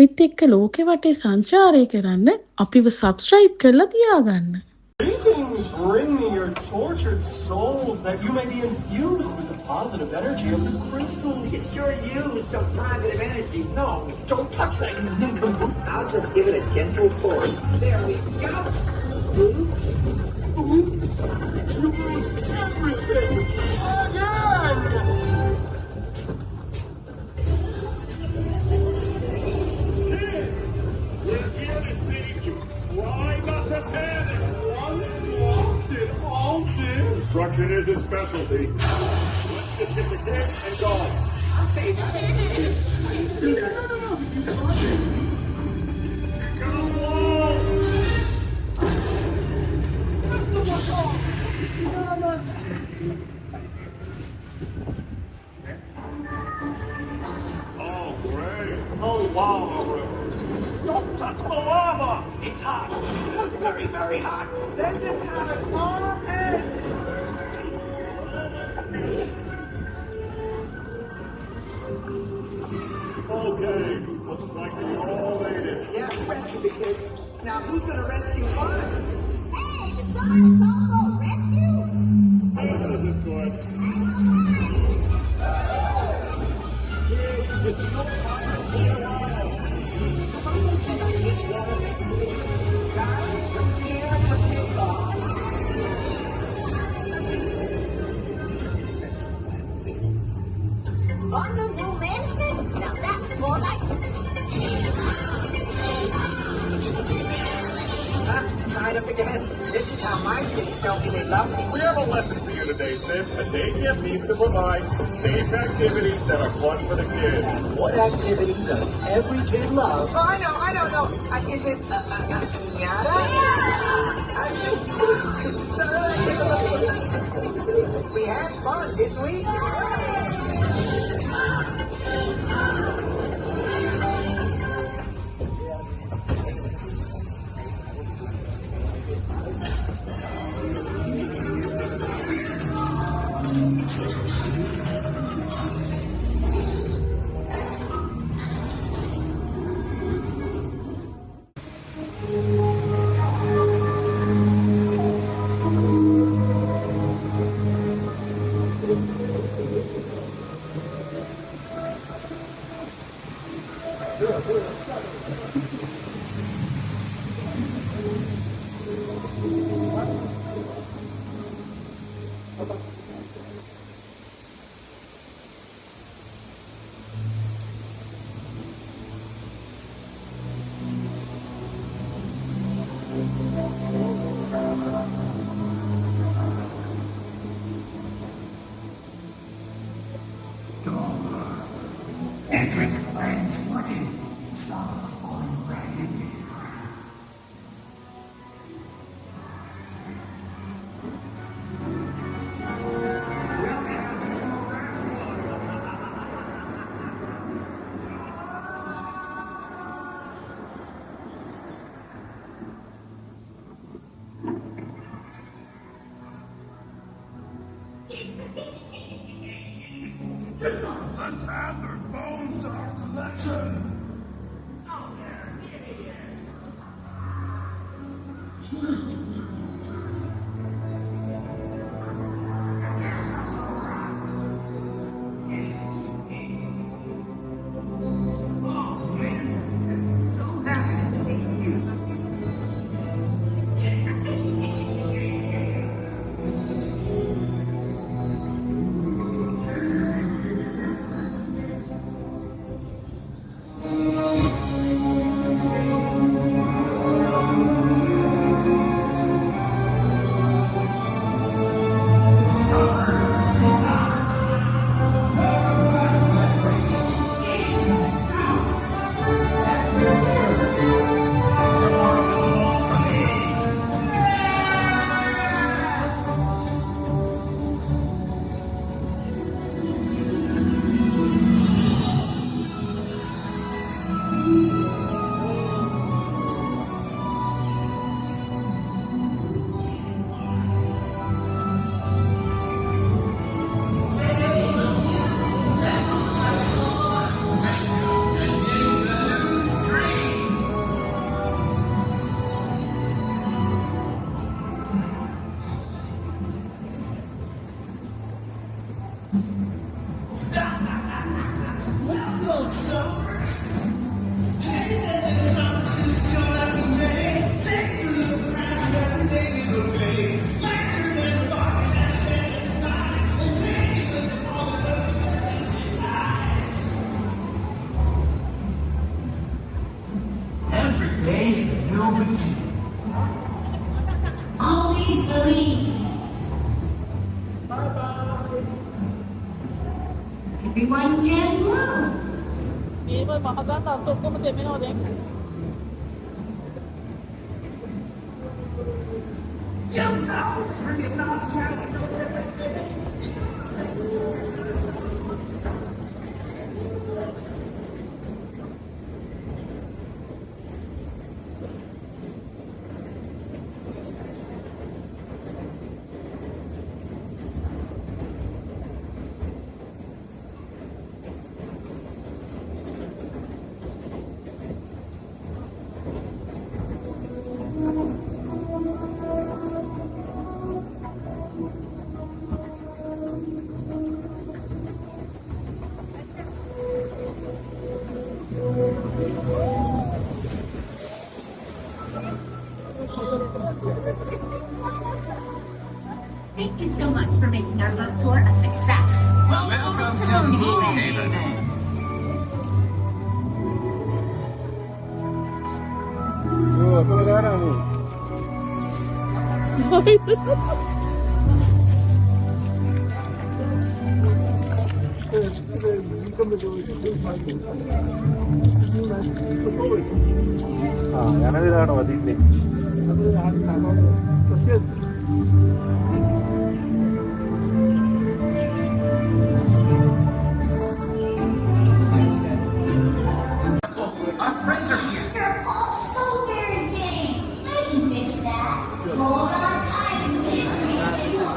අපිත් එක්ක ලෝකෙ වටේ සංචාරය කරන්න අපිව සබ්ස්ක්‍රයිබ් කරලා තියාගන්න. Greetings, bring me your tortured souls that you may be infused with the positive energy of the crystals. It's your use of positive energy. No, don't touch that. I'll just give it a gentle pull. There we go. Everything again! Construction is his specialty. Let's just get the kid and go. Okay. No. You saw it. Go along. That's the one. Namaste. Oh, great. Oh, wow. Don't touch the lava. It's hot. Very, very hot. Then the color orange. Okay, looks like we all made it. Yeah, we rescued the kids. Now who's gonna rescue us? Hey, the dog is also rescued. This is good. Guys, prepare for kickoff. Bundle new management? Now that's more like Tied up again. This is how my kids tell me they love me. We have a lesson for you today, Sid. A daycare needs to provide safe activities that are fun for the kids. What activity does every kid love? Oh, I know. Is it pinata? We had fun, didn't we? Entrance plans working. Stars already. Let's add their bones to our collection. Welcome, Stompers. Hey there, Stompers. This is your lucky day. Take a look around, every day is okay. Lantern and box and sand and box. And take a look at all the blessings and lies. Every day is a new beginning. Always believe. Everyone can bloom. You know, freaking not trying to Thank you so much for making our boat tour a success. Welcome to Moonhaven. Our friends are here. You're all so very vain. I can fix that. Hold on tight and kiss me too.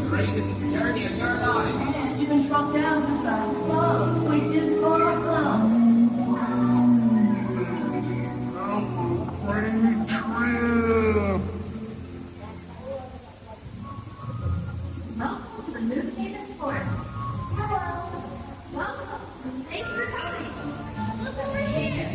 Greatest journey of your life. You can drop down to some clothes, which is for clothes. Welcome to the Moonhaven Forest. Hello. Welcome. Thanks for coming. Look over here.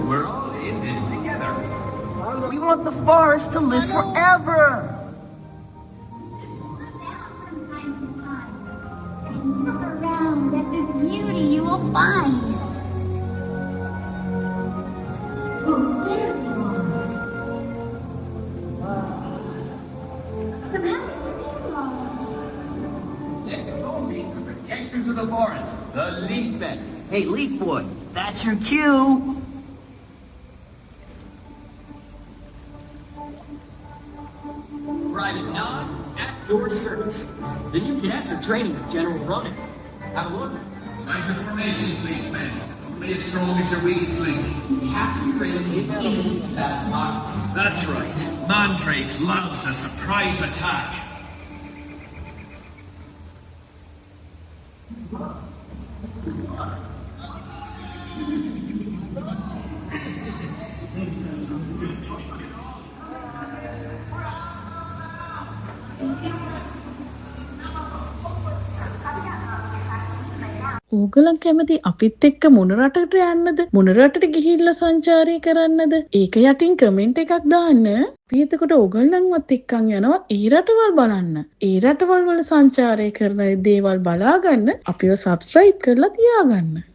We're all in this together. We want the forest to live forever. Look around at the beauty you will find. Oh, there you are. So how Let's go meet the protectors of the forest, the Leafmen. Hey, Leaf Boy, that's your cue. Private Nod, at your service. The new cadets are training with General Ronan. Have a look. Nice information, Leafman. Only as strong as your weakest link. We have to be ready immediately to that lot. That's right. Mandrake loves a surprise attack. ඕගලන් කැමති අපිත් එක්ක මොන රටකට යන්නද? මොන රටට ගිහිල්ලා සංචාරය කරන්නද? ඒක යටින් කමෙන්ට් එකක් දාන්න. අපි එතකොට ඕගලන්වත් එක්කන් යනවා ඒ රටවල් බලන්න. ඒ රටවල් වල සංචාරය කරන දේවල් බලා ගන්න අපිව සබ්ස්ක්‍රයිබ් කරලා තියාගන්න.